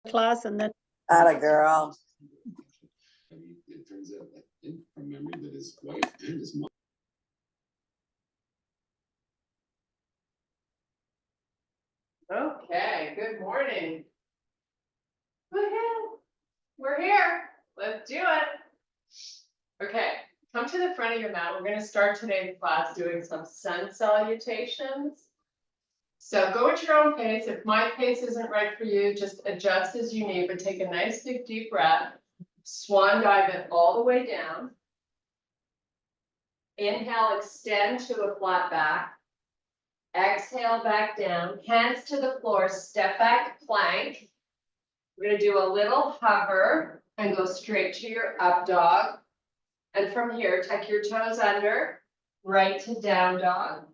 class and then. Atta girl. I mean, it turns out that from memory that his wife and his mom. Okay, good morning. Woohoo! We're here. Let's do it. Okay, come to the front of your mat. We're going to start today's class doing some sun salutations. So go at your own pace. If my pace isn't right for you, just adjust as you need, but take a nice big deep breath. Swan dive it all the way down. Inhale, extend to a flat back. Exhale back down, hands to the floor, step back plank. We're going to do a little hover and go straight to your up dog. And from here, tuck your toes under, right to down dog.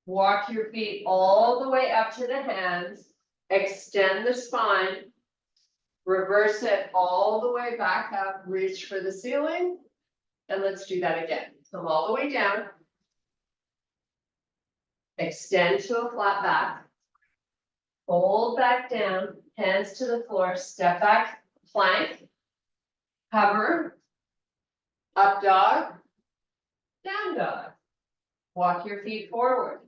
Walk your feet all the way up to the hands, extend the spine, reverse it all the way back up, reach for the ceiling. And let's do that again. Come all the way down. Extend to a flat back. Hold back down, hands to the floor, step back, plank, hover, up dog, down dog. Walk your feet forward.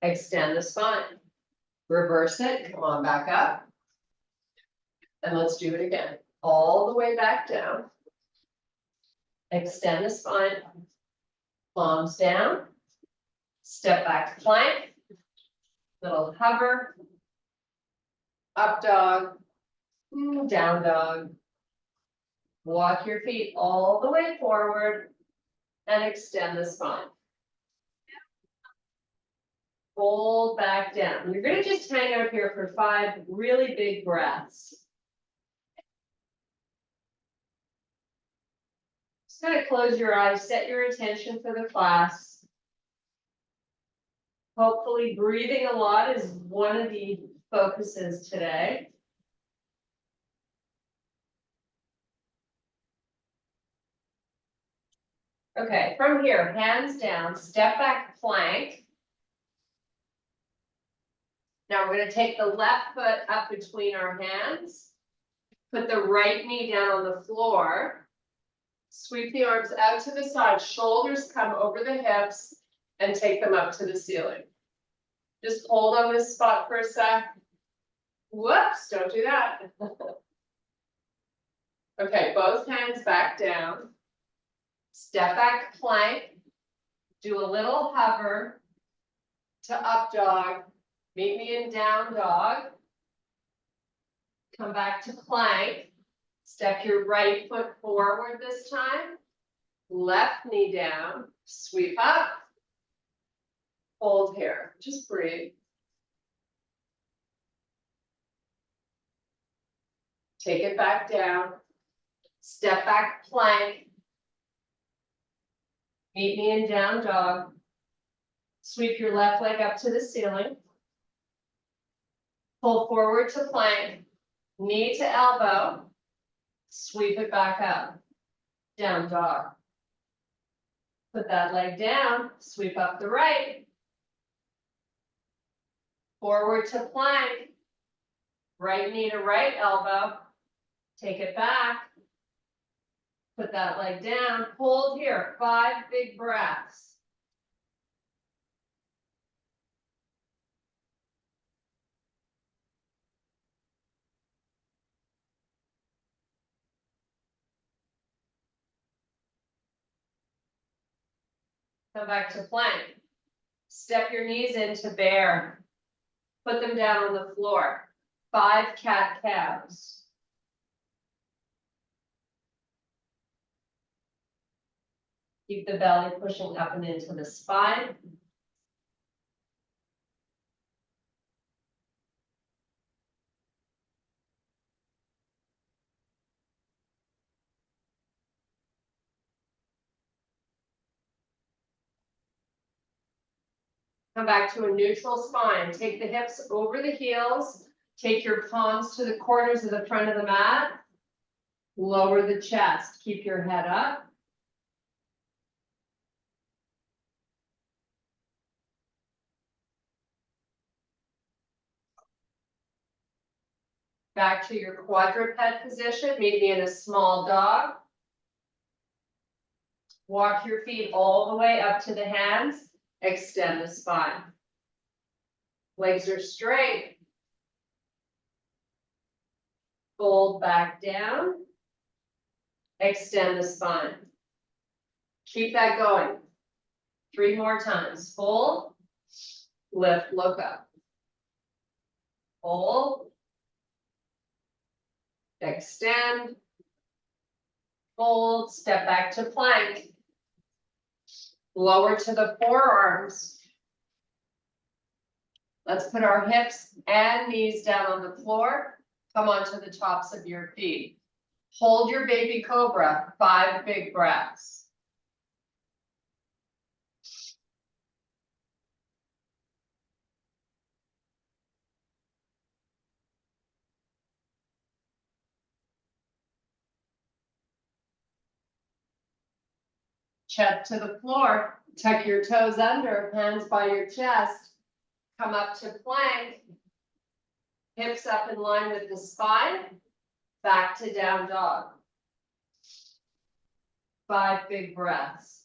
Extend the spine. Reverse it, come on back up. And let's do it again. All the way back down. Extend the spine, palms down. Step back plank, little hover, up dog, down dog. Walk your feet all the way forward and extend the spine. Hold back down. You're going to just hang out here for 5 really big breaths. Just kind of close your eyes, set your attention for the class. Hopefully breathing a lot is one of the focuses today. Okay, from here, hands down, step back plank. Now we're going to take the left foot up between our hands. Put the right knee down on the floor. Sweep the arms out to the side, shoulders come over the hips. And take them up to the ceiling. Just hold on this spot for a sec. Whoops, don't do that. Okay, both hands back down. Step back plank. Do a little hover to up dog. Meet me in down dog. Come back to plank. Step your right foot forward this time. Left knee down. Sweep up. Hold here, just breathe. Take it back down. Step back plank. Meet me in down dog. Sweep your left leg up to the ceiling. Pull forward to plank. Knee to elbow. Sweep it back up. Down dog. Put that leg down. Sweep up the right. Forward to plank, right knee to right elbow, take it back, put that leg down, hold here, 5 big breaths. Come back to plank, step your knees into bear. Put them down on the floor. 5 cat-cows. Keep the belly pushing up and into the spine. Come back to a neutral spine. Take the hips over the heels. Take your palms to the corners of the front of the mat. Lower the chest. Keep your head up. Back to your quadruped position, meet me in a small dog. Walk your feet all the way up to the hands, extend the spine. Legs are straight. Fold back down. Extend the spine. Keep that going. 3 more times. Fold, lift, look up. Fold, extend, fold, step back to plank. Lower to the forearms. Let's put our hips and knees down on the floor. Come onto the tops of your feet. Hold your baby cobra, 5 big breaths. Chest to the floor, tuck your toes under, hands by your chest. Come up to plank. Hips up in line with the spine. Back to down dog. 5 big breaths.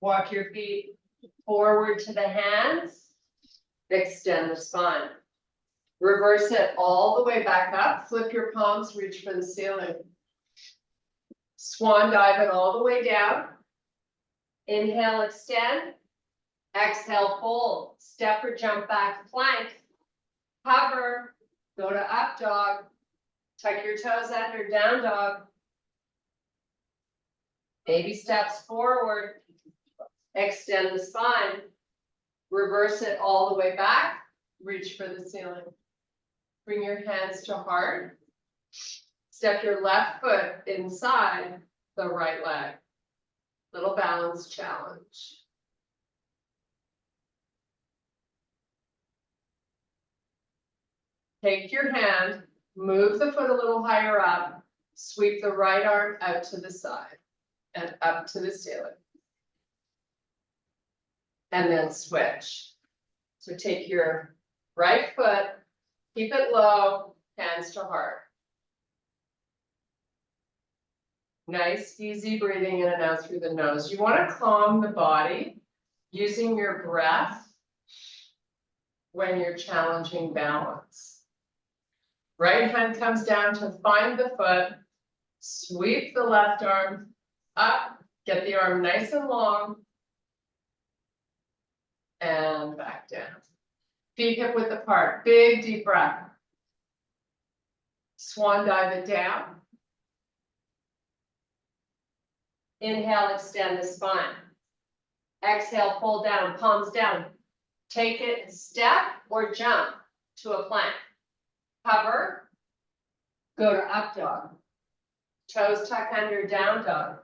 Walk your feet forward to the hands. Extend the spine. Reverse it all the way back up. Flip your palms, reach for the ceiling. Swan dive it all the way down. Inhale, extend. Exhale, fold. Step or jump back, plank. Hover. Go to up dog. Tuck your toes under, down dog. Baby steps forward. Extend the spine. Reverse it all the way back. Reach for the ceiling. Bring your hands to heart. Step your left foot inside the right leg. Little balance challenge. Take your hand, move the foot a little higher up, sweep the right arm out to the side and up to the ceiling. And then switch. So take your right foot, keep it low, hands to heart. Nice, easy breathing in and out through the nose. You want to calm the body using your breath when you're challenging balance. Right hand comes down to find the foot, sweep the left arm up, get the arm nice and long, and back down. Feet hip width apart, big deep breath. Swan dive it down. Inhale, extend the spine. Exhale, fold down, palms down. Take it, step or jump to a plank. Hover, go to up dog. Toes tuck under, down dog.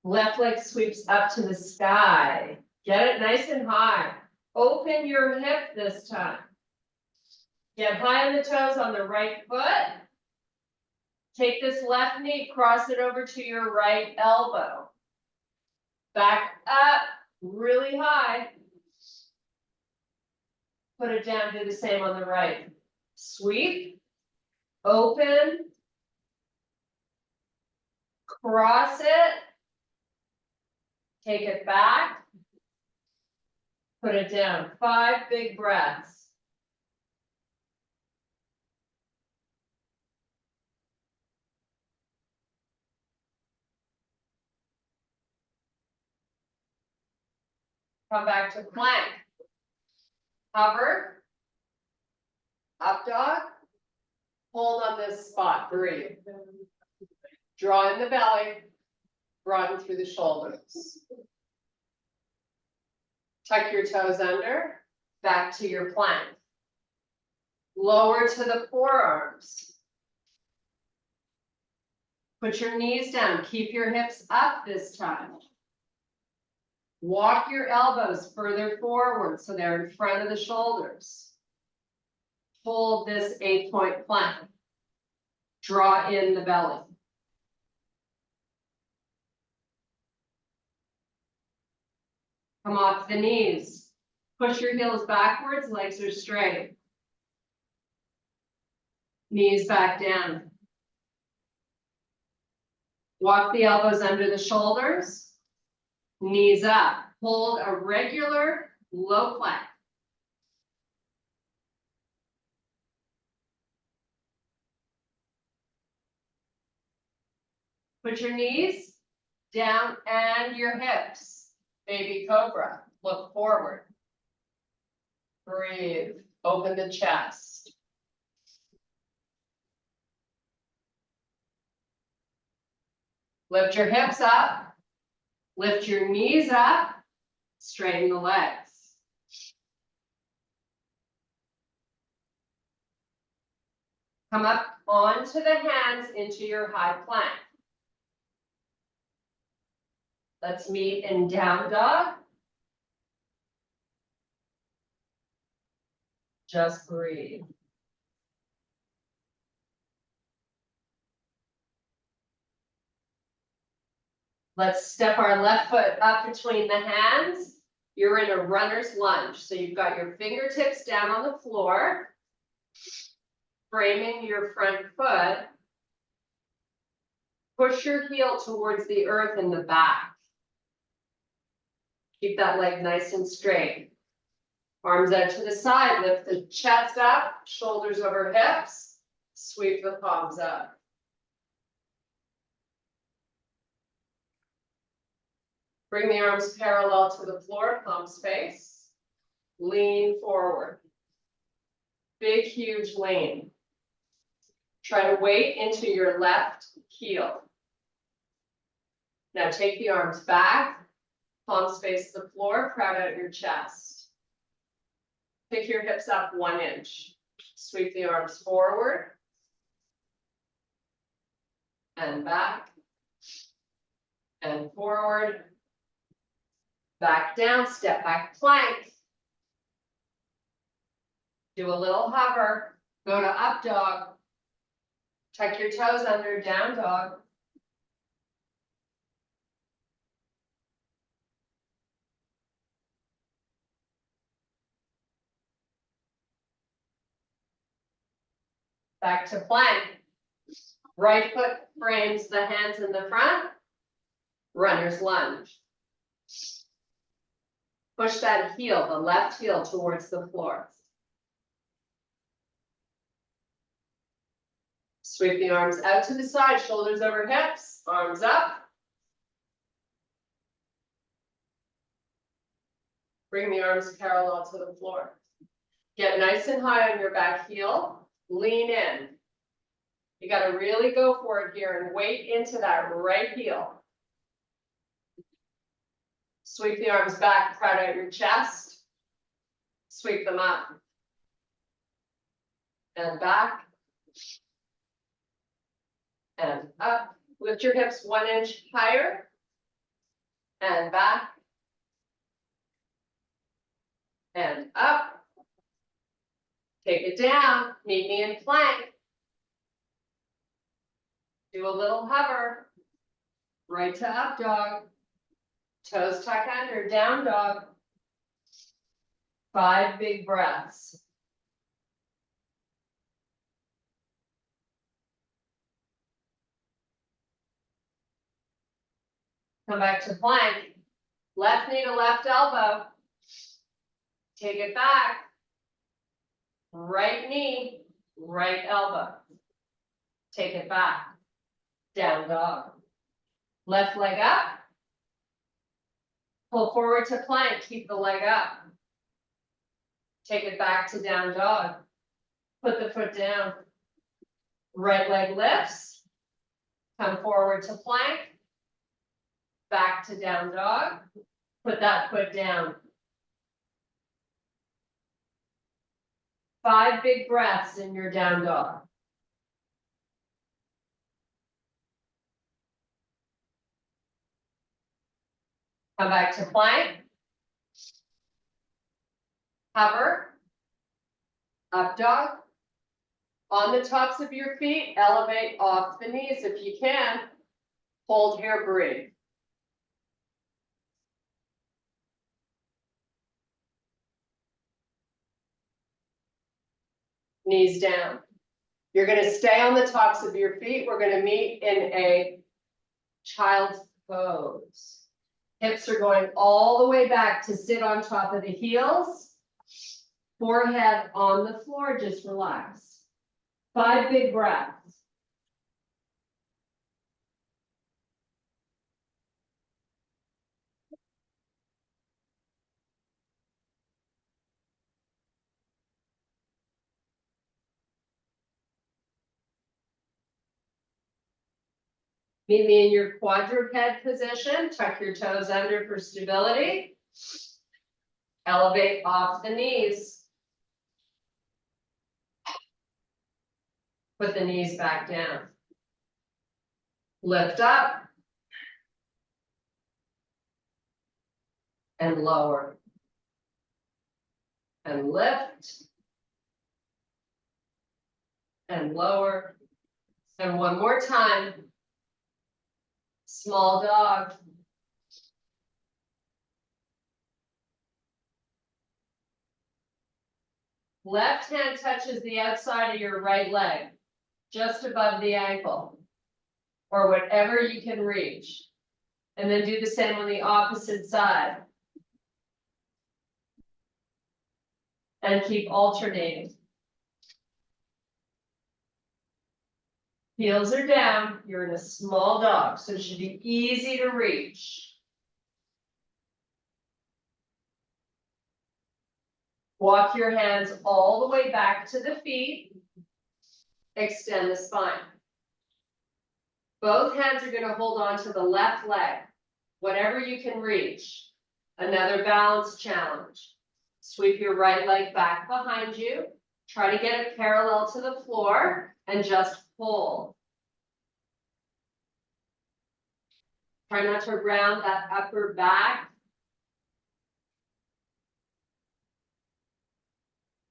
Left leg sweeps up to the sky. Get it nice and high. Open your hip this time. Get high on the toes on the right foot. Take this left knee, cross it over to your right elbow. Back up, really high. Put it down, do the same on the right. Sweep, open, cross it, take it back, put it down. 5 big breaths. Come back to plank. Hover. Up dog. Hold on this spot, breathe. Draw in the belly, broaden through the shoulders. Tuck your toes under, back to your plank. Lower to the forearms. Put your knees down, keep your hips up this time. Walk your elbows further forward so they're in front of the shoulders. Hold this 8-point plank. Draw in the belly. Come off the knees. Push your heels backwards, legs are straight. Knees back down. Walk the elbows under the shoulders. Knees up. Hold a regular low plank. Put your knees down and your hips. Baby cobra. Look forward. Breathe. Open the chest. Lift your hips up. Lift your knees up. Straighten the legs. Come up onto the hands into your high plank. Let's meet in down dog. Just breathe. Let's step our left foot up between the hands. You're in a runner's lunge. So you've got your fingertips down on the floor, framing your front foot. Push your heel towards the earth in the back. Keep that leg nice and straight. Arms out to the side, lift the chest up, shoulders over hips, sweep the palms up. Bring the arms parallel to the floor, palms face. Lean forward. Big, huge lean. Try to weight into your left heel. Now take the arms back, palms face the floor, crowd out your chest. Pick your hips up 1 inch. Sweep the arms forward and back and forward. Back down, step back plank. Do a little hover, go to up dog. Tuck your toes under, down dog. Back to plank. Right foot frames the hands in the front. Runner's lunge. Push that heel, the left heel, towards the floor. Sweep the arms out to the side, shoulders over hips, arms up. Bring the arms parallel to the floor. Get nice and high on your back heel, lean in. You got to really go for it here and weight into that right heel. Sweep the arms back, crowd out your chest. Sweep them up. And back. And up. Lift your hips 1 inch higher. And back. And up. Take it down. Meet me in plank. Do a little hover. Right to up dog. Toes tuck under, down dog. 5 big breaths. Come back to plank. Left knee to left elbow. Take it back. Right knee, right elbow. Take it back. Down dog. Left leg up. Pull forward to plank, keep the leg up. Take it back to down dog. Put the foot down. Right leg lifts. Come forward to plank. Back to down dog. Put that foot down. 5 big breaths in your down dog. Come back to plank. Hover. Up dog. On the tops of your feet, elevate off the knees if you can. Hold here, breathe. Knees down. You're gonna stay on the tops of your feet. We're gonna meet in a child's pose. Hips are going all the way back to sit on top of the heels. Forehead on the floor, just relax. 5 big breaths. Meet me in your quadruped position. Tuck your toes under for stability. Elevate off the knees. Put the knees back down. Lift up. And lower. And lift. And lower. And one more time. Small dog. Left hand touches the outside of your right leg, just above the ankle, or whatever you can reach. And then do the same on the opposite side. And keep alternating. Heels are down, you're in a small dog, so it should be easy to reach. Walk your hands all the way back to the feet. Extend the spine. Both hands are going to hold on to the left leg, whatever you can reach. Another balance challenge. Sweep your right leg back behind you. Try to get it parallel to the floor and just hold. Try not to round that upper back.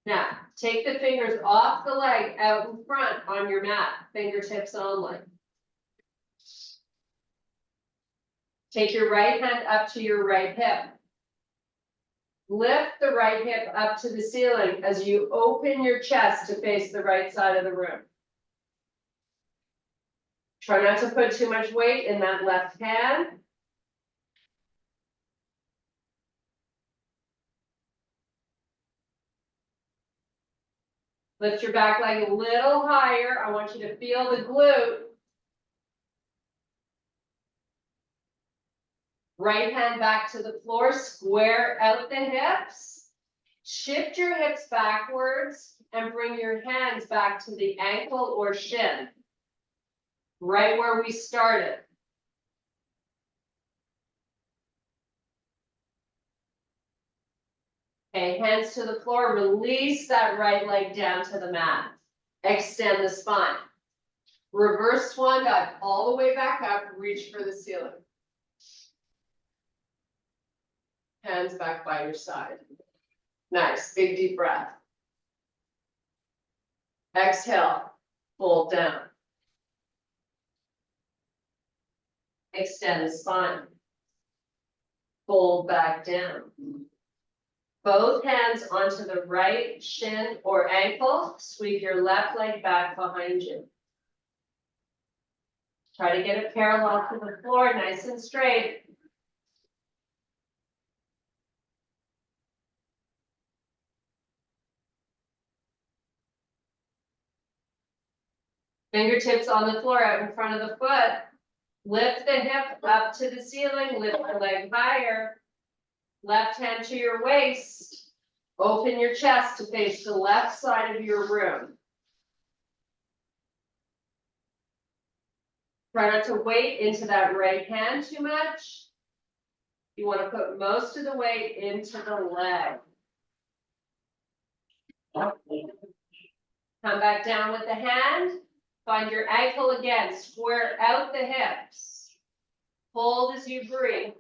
Now, take the fingers off the leg out in front on your mat, fingertips only. Take your right hand up to your right hip. Lift the right hip up to the ceiling as you open your chest to face the right side of the room. Try not to put too much weight in that left hand. Lift your back leg a little higher. I want you to feel the glute. Right hand back to the floor, square out the hips. Shift your hips backwards and bring your hands back to the ankle or shin. Right where we started. Okay, hands to the floor, release that right leg down to the mat. Extend the spine. Reverse swan dive all the way back up, reach for the ceiling. Hands back by your side. Nice, big deep breath. Exhale, fold down. Extend the spine. Fold back down. Both hands onto the right shin or ankle. Sweep your left leg back behind you. Try to get it parallel to the floor, nice and straight. Fingertips on the floor out in front of the foot. Lift the hip up to the ceiling, lift the leg higher. Left hand to your waist. Open your chest to face the left side of your room. Try not to weight into that right hand too much. You want to put most of the weight into the leg. Come back down with the hand. Find your ankle again. Square out the hips. Hold as you breathe.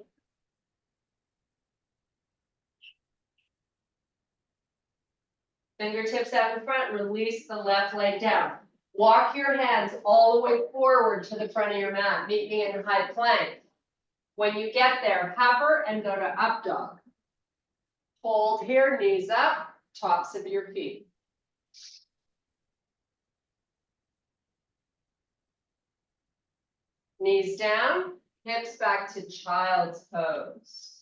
Fingertips out in front, release the left leg down. Walk your hands all the way forward to the front of your mat. Meet me in high plank. When you get there, hover and go to up dog. Hold here, knees up, tops of your feet. Knees down, hips back to child's pose.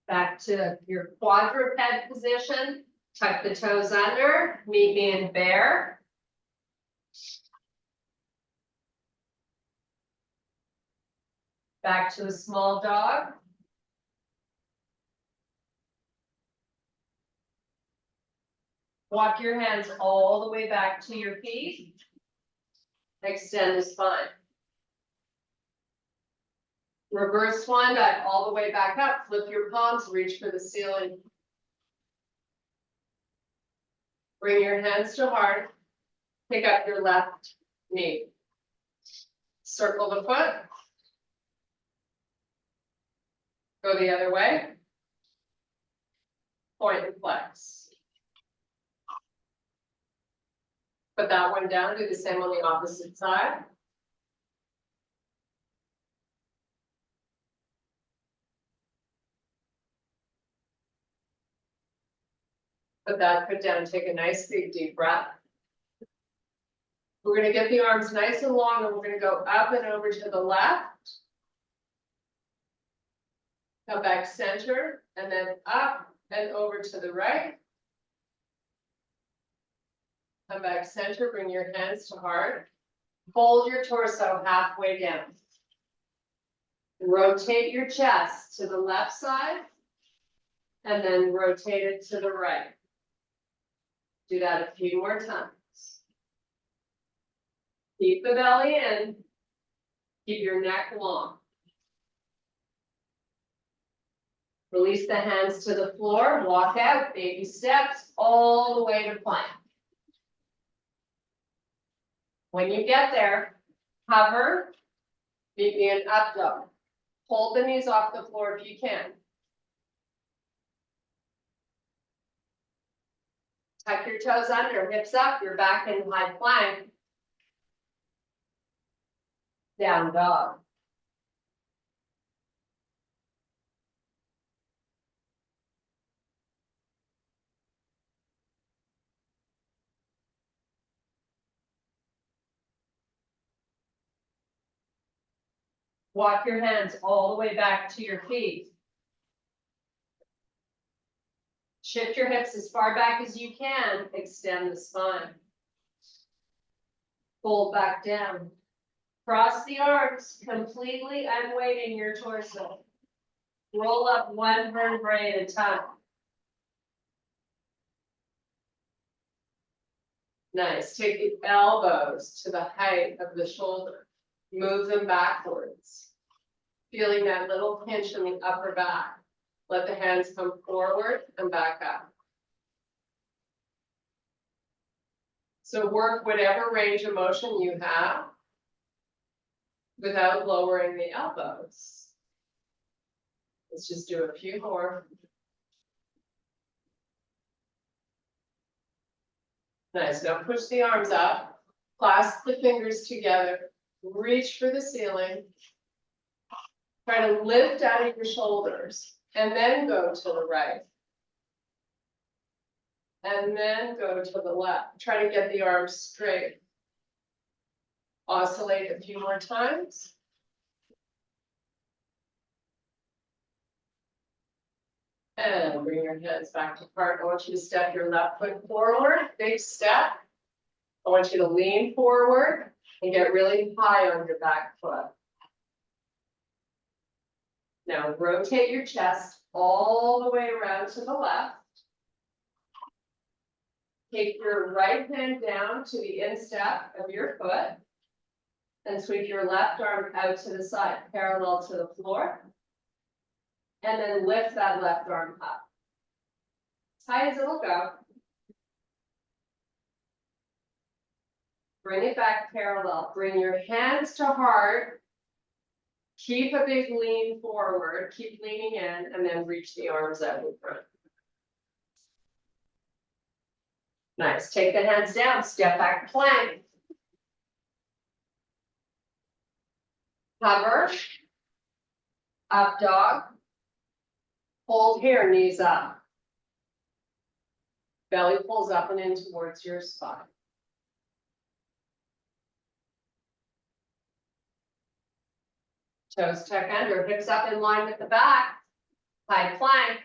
Back to your quadruped position, tuck the toes under, meet me in bear. Back to a small dog. Walk your hands all the way back to your feet. Extend the spine. Reverse swan dive all the way back up. Flip your palms, reach for the ceiling. Bring your hands to heart. Pick up your left knee. Circle the foot. Go the other way. Point and flex. Put that one down, do the same on the opposite side. Put that foot down, take a nice big deep breath. We're gonna get the arms nice and long and we're gonna go up and over to the left. Come back center and then up and over to the right. Come back center, bring your hands to heart. Fold your torso halfway down. Rotate your chest to the left side and then rotate it to the right. Do that a few more times. Keep the belly in. Keep your neck long. Release the hands to the floor, walk out, baby steps all the way to plank. When you get there, hover, meet me in up dog. Hold the knees off the floor if you can. Tuck your toes under, hips up, you're back in high plank. Down dog. Walk your hands all the way back to your feet. Shift your hips as far back as you can, extend the spine. Fold back down. Cross the arms, completely unweighting your torso. Roll up one vertebrae at a time. Nice, take the elbows to the height of the shoulder. Move them backwards. Feeling that little pinch in the upper back. Let the hands come forward and back up. So work whatever range of motion you have without lowering the elbows. Let's just do a few more. Nice, now push the arms up, clasp the fingers together, reach for the ceiling. Try to lift out of your shoulders and then go to the right. And then go to the left. Try to get the arms straight. Oscillate a few more times. And bring your hands back apart. I want you to step your left foot forward, big step. I want you to lean forward and get really high on your back foot. Now rotate your chest all the way around to the left. Take your right hand down to the instep of your foot. And sweep your left arm out to the side, parallel to the floor. And then lift that left arm up. As high as it'll go. Bring it back parallel. Bring your hands to heart. Keep a big lean forward. Keep leaning in and then reach the arms out in front. Nice. Take the hands down. Step back plank. Hover. Up dog. Hold here, knees up. Belly pulls up and in towards your spine. Toes tuck under, hips up in line with the back. High plank.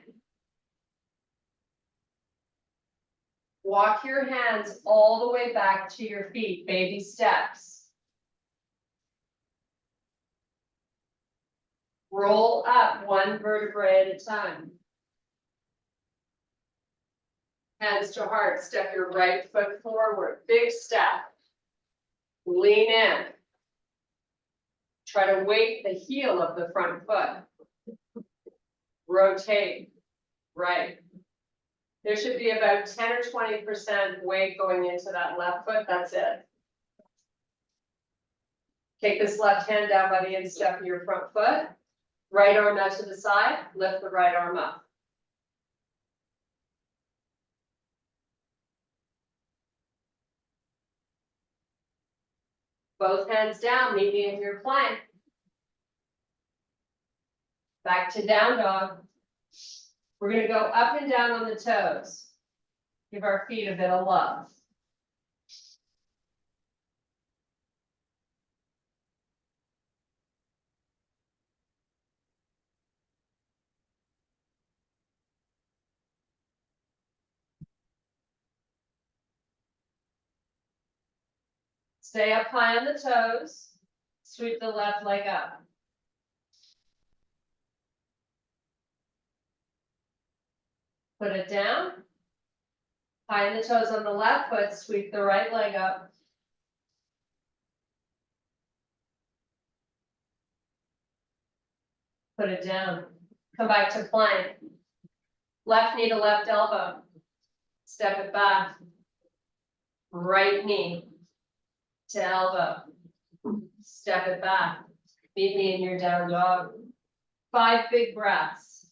Walk your hands all the way back to your feet, baby steps. Roll up one vertebrae at a time. Hands to heart, step your right foot forward, big step. Lean in. Try to weight the heel of the front foot. Rotate, right. There should be about 10 or 20% weight going into that left foot, that's it. Take this left hand down by the instep of your front foot. Right arm out to the side, lift the right arm up. Both hands down, meet me in your plank. Back to down dog. We're gonna go up and down on the toes. Give our feet a bit of love. Stay up high on the toes. Sweep the left leg up. Put it down. High on the toes on the left foot, sweep the right leg up. Put it down. Come back to plank. Left knee to left elbow. Step it back. Right knee to elbow. Step it back. Meet me in your down dog. 5 big breaths.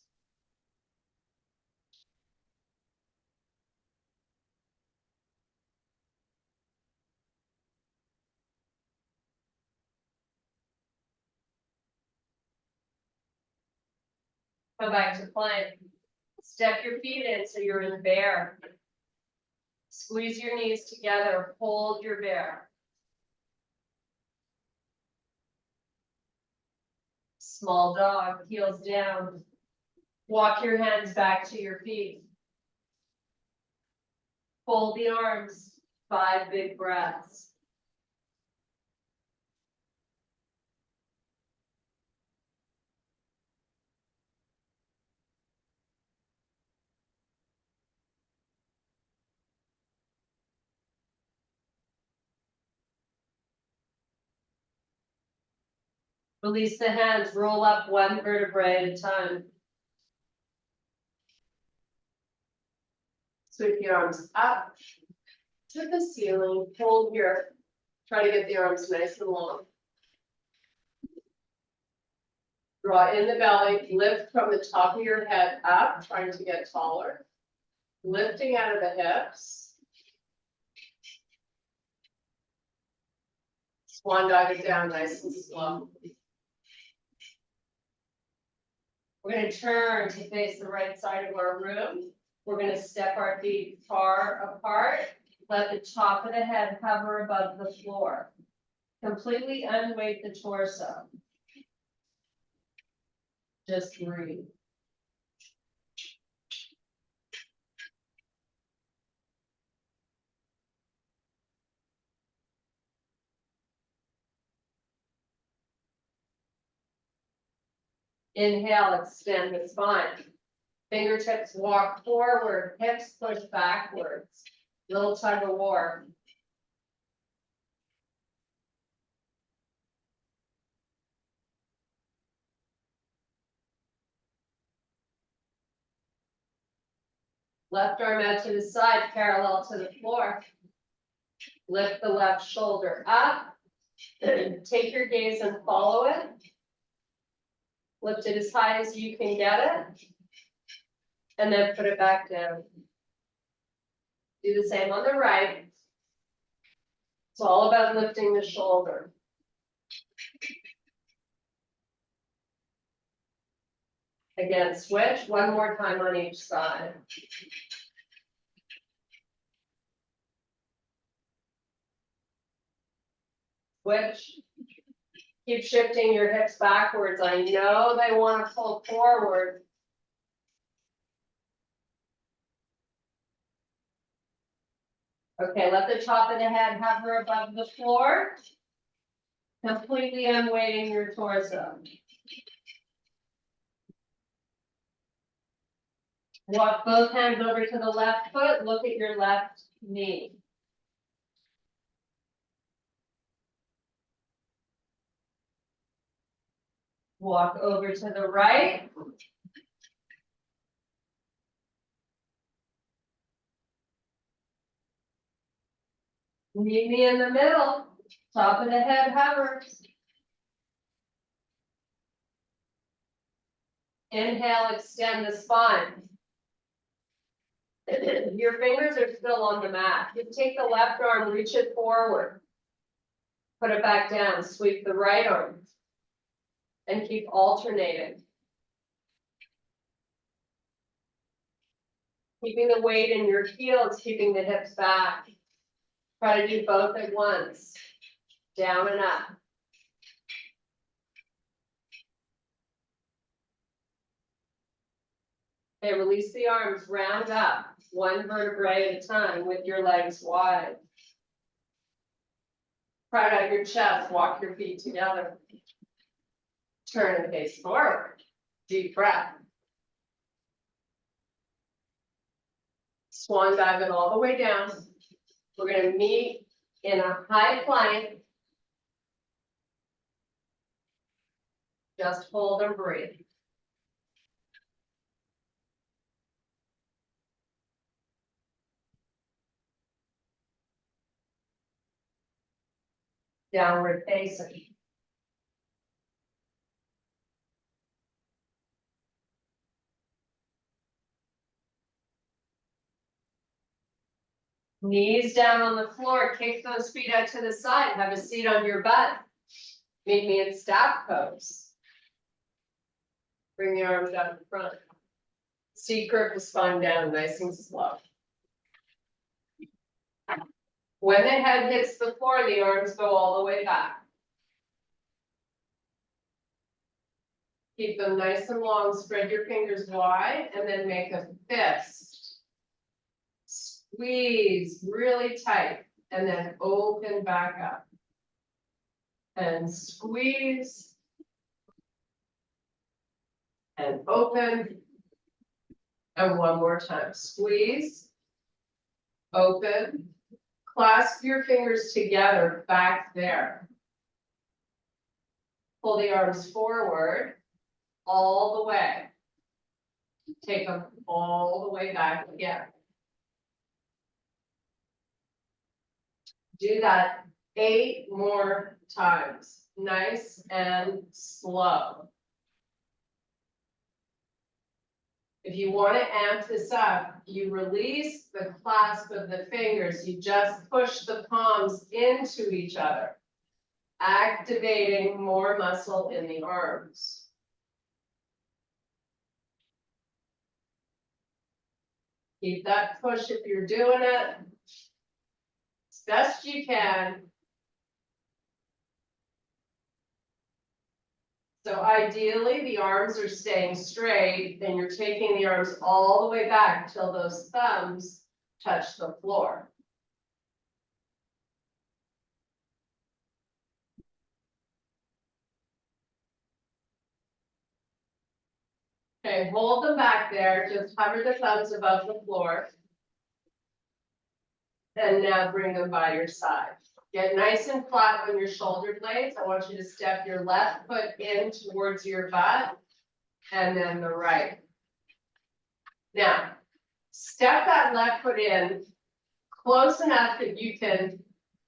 Come back to plank. Step your feet in so you're in bear. Squeeze your knees together, hold your bear. Small dog, heels down. Walk your hands back to your feet. Fold the arms, 5 big breaths. Release the hands, roll up 1 vertebrae at a time. Sweep the arms up to the ceiling, hold here. Try to get the arms nice and long. Draw in the belly, lift from the top of your head up, trying to get taller. Lifting out of the hips. Swan dive it down nice and slow. We're going to turn to face the right side of our room. We're going to step our feet far apart. Let the top of the head hover above the floor. Completely unweight the torso. Just breathe. Inhale, extend the spine. Fingertips walk forward, hips push backwards. Little tug of war. Left arm out to the side, parallel to the floor. Lift the left shoulder up. Take your gaze and follow it. Lift it as high as you can get it. And then put it back down. Do the same on the right. It's all about lifting the shoulder. Again, switch one more time on each side. Switch. Keep shifting your hips backwards. I know they want to pull forward. Okay, let the top of the head hover above the floor. Completely unweighting your torso. Walk both hands over to the left foot, look at your left knee. Walk over to the right. Meet me in the middle. Top of the head hovers. Inhale, extend the spine. Your fingers are still on the mat. You take the left arm, reach it forward. Put it back down, sweep the right arm. And keep alternating. Keeping the weight in your heels, keeping the hips back. Try to do both at once. Down and up. Okay, release the arms, round up, one vertebrae at a time with your legs wide. Spread out your chest, walk your feet together. Turn and face forward. Deep breath. Swan dive it all the way down. We're going to meet in a high plank. Just hold and breathe. Downward facing. Knees down on the floor, kick those feet out to the side, have a seat on your butt. Meet me in staff pose. Bring the arms out in front. Seat curve the spine down, nice and slow. When the head hits the floor, the arms go all the way back. Keep them nice and long, spread your fingers wide, and then make a fist. Squeeze really tight, and then open back up. And squeeze. And open. And one more time, squeeze. Open. Clasp your fingers together back there. Pull the arms forward all the way. Take them all the way back again. Do that 8 more times, nice and slow. If you want to amp this up, you release the clasp of the fingers. You just push the palms into each other, activating more muscle in the arms. Keep that push if you're doing it as best you can. So ideally, the arms are staying straight, and you're taking the arms all the way back till those thumbs touch the floor. Okay, hold them back there, just hover the thumbs above the floor. And now bring them by your side. Get nice and flat on your shoulder blades. I want you to step your left foot in towards your butt, and then the right. Now, step that left foot in close enough that you can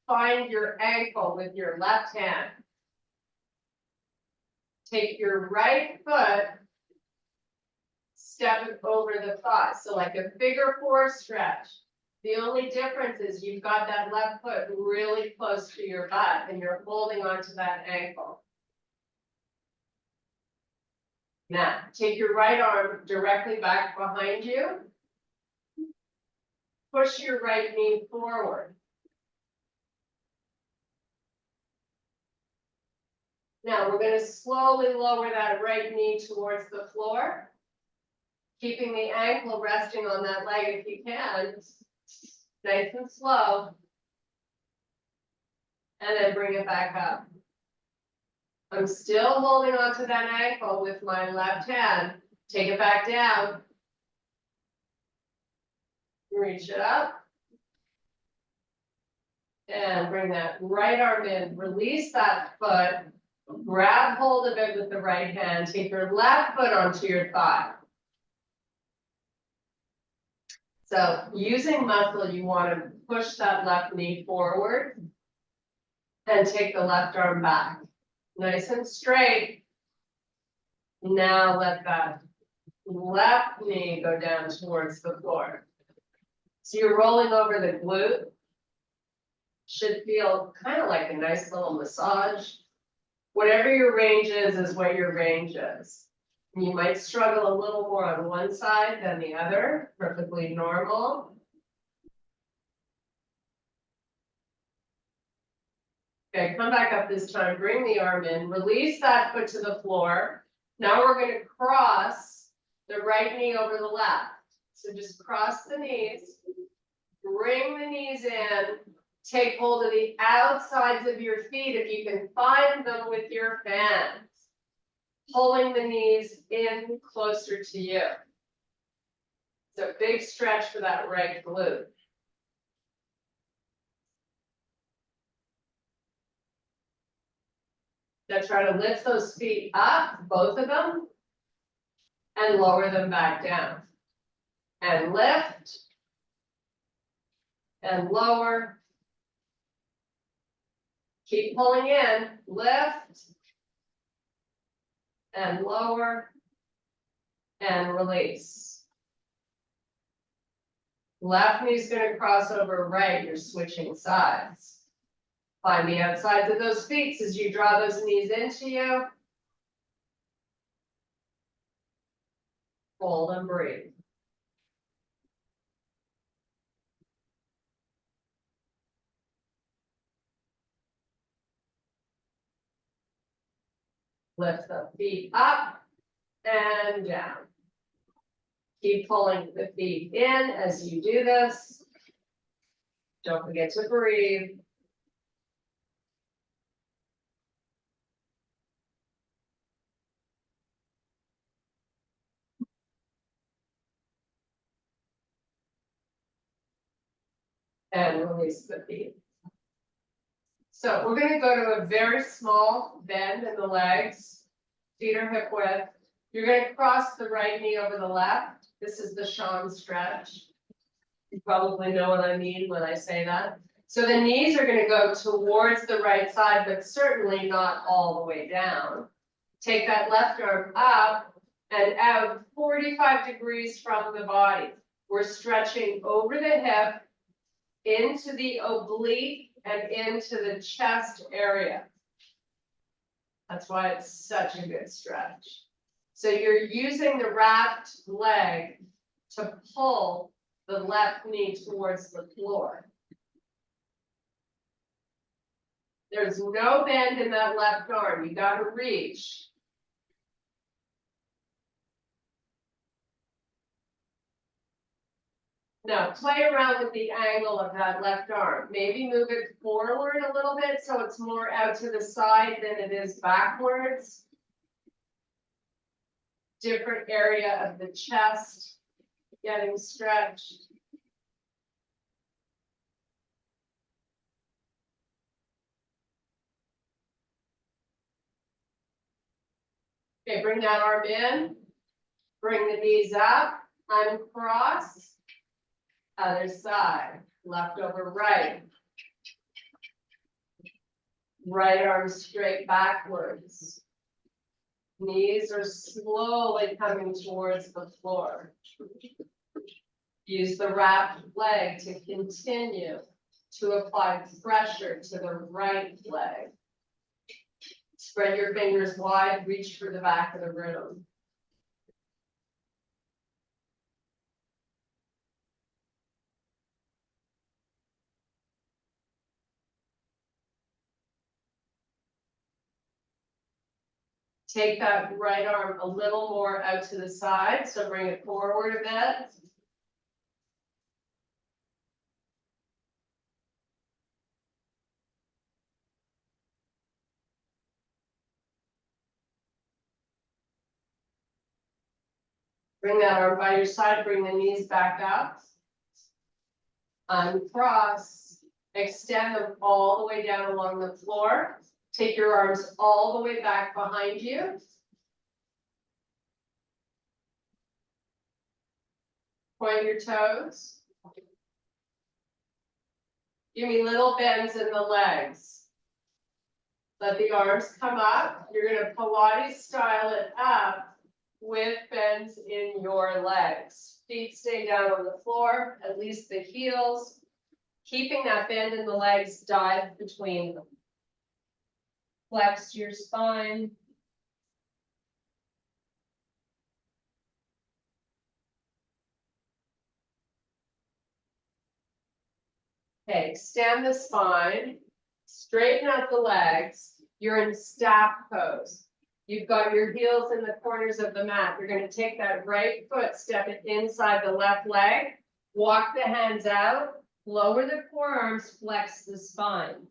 find your ankle with your left hand. Take your right foot, step it over the thigh, so like a figure 4 stretch. The only difference is you've got that left foot really close to your butt and you're holding onto that ankle. Now, take your right arm directly back behind you. Push your right knee forward. Now, we're going to slowly lower that right knee towards the floor, keeping the ankle resting on that leg if you can. Nice and slow. And then bring it back up. I'm still holding onto that ankle with my left hand. Take it back down. Reach it up. And bring that right arm in. Release that foot. Grab hold of it with the right hand. Take your left foot onto your thigh. So using muscle, you want to push that left knee forward and take the left arm back. Nice and straight. Now let that left knee go down towards the floor. So you're rolling over the glute. Should feel kind of like a nice little massage. Whatever your range is what your range is. You might struggle a little more on one side than the other, perfectly normal. Okay, come back up this time, bring the arm in, release that foot to the floor. Now we're going to cross the right knee over the left. So just cross the knees, bring the knees in, take hold of the outsides of your feet if you can find them with your fans. Pulling the knees in closer to you. It's a big stretch for that right glute. Now try to lift those feet up, both of them, and lower them back down. And lift, and lower. Keep pulling in, lift, and lower, and release. Left knee's going to cross over right, you're switching sides. Find the outsides of those feet as you draw those knees into you. Hold and breathe. Lift the feet up and down. Keep pulling the feet in as you do this. Don't forget to breathe. And release the feet. So we're going to go to a very small bend in the legs. Feet are hip width. You're going to cross the right knee over the left. This is the Sean stretch. You probably know what I mean when I say that. So the knees are going to go towards the right side, but certainly not all the way down. Take that left arm up and out 45 degrees from the body. We're stretching over the hip, into the oblique, and into the chest area. That's why it's such a good stretch. So you're using the wrapped leg to pull the left knee towards the floor. There's no bend in that left arm. You got to reach. Now play around with the angle of that left arm. Maybe move it forward a little bit so it's more out to the side than it is backwards. Different area of the chest getting stretched. Okay, bring that arm in. Bring the knees up. Uncross. Other side. Left over right. Right arm straight backwards. Knees are slowly coming towards the floor. Use the wrapped leg to continue to apply pressure to the right leg. Spread your fingers wide, reach for the back of the room. Take that right arm a little more out to the side, so bring it forward a bit. Bring that arm by your side, bring the knees back up. Uncross, extend them all the way down along the floor. Take your arms all the way back behind you. Point your toes. Give me little bends in the legs. Let the arms come up. You're gonna Pilates style it up with bends in your legs. Feet stay down on the floor, at least the heels. Keeping that bend in the legs, dive between them. Flex your spine. Okay, extend the spine, straighten out the legs. You're in staff pose. You've got your heels in the corners of the mat. You're going to take that right foot, step it inside the left leg, walk the hands out, lower the forearms, flex the spine.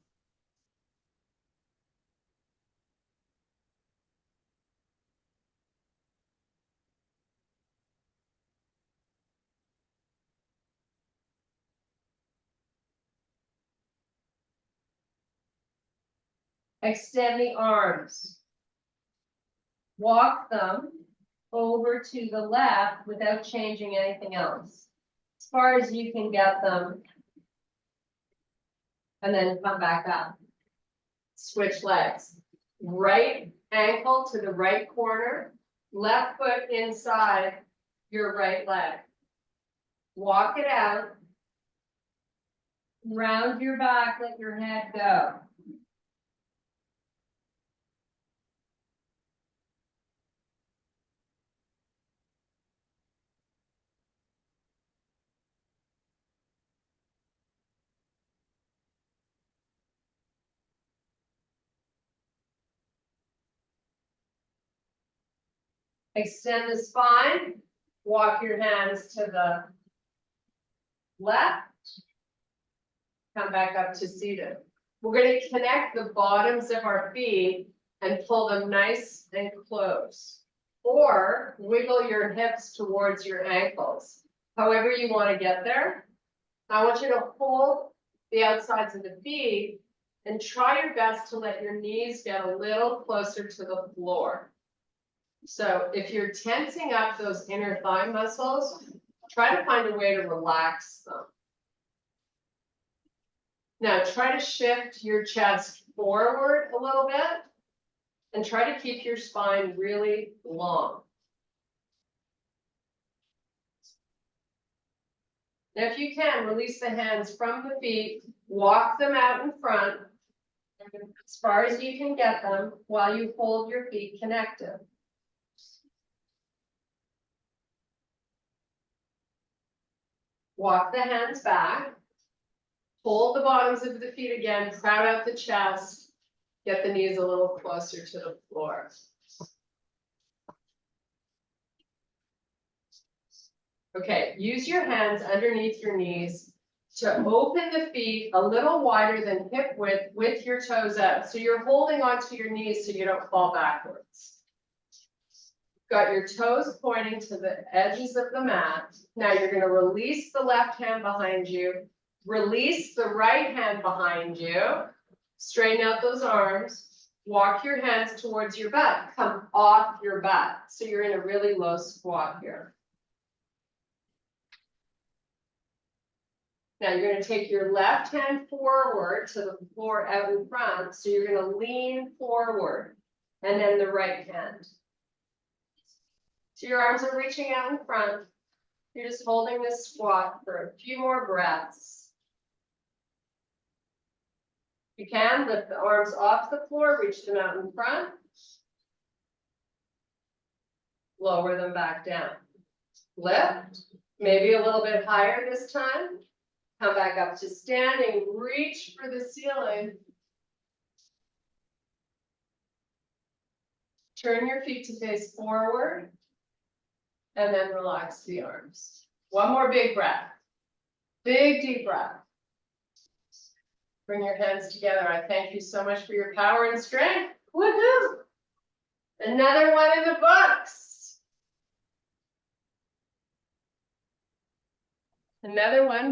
Extend the arms. Walk them over to the left without changing anything else. As far as you can get them. And then come back up. Switch legs. Right ankle to the right corner. Left foot inside your right leg. Walk it out. Round your back, let your head go. Extend the spine, walk your hands to the left, come back up to seated. We're going to connect the bottoms of our feet and pull them nice and close, or wiggle your hips towards your ankles. However you want to get there. I want you to hold the outsides of the feet and try your best to let your knees get a little closer to the floor. So if you're tensing up those inner thigh muscles, try to find a way to relax them. Now try to shift your chest forward a little bit and try to keep your spine really long. Now if you can, release the hands from the feet, walk them out in front as far as you can get them while you hold your feet connected. Walk the hands back. Hold the bottoms of the feet again, crowd out the chest, get the knees a little closer to the floor. Okay, use your hands underneath your knees to open the feet a little wider than hip width with your toes out. So you're holding onto your knees so you don't fall backwards. Got your toes pointing to the edges of the mat. Now you're going to release the left hand behind you. Release the right hand behind you. Straighten out those arms. Walk your hands towards your butt. Come off your butt. So you're in a really low squat here. Now you're gonna take your left hand forward to the floor out in front, so you're gonna lean forward, and then the right hand. So your arms are reaching out in front. You're just holding this squat for a few more breaths. You can lift the arms off the floor, reach them out in front. Lower them back down. Lift, maybe a little bit higher this time. Come back up to standing, reach for the ceiling. Turn your feet to face forward. And then relax the arms. One more big breath. Big deep breath. Bring your hands together. I thank you so much for your power and strength. Woohoo! Another one in the books. Another one.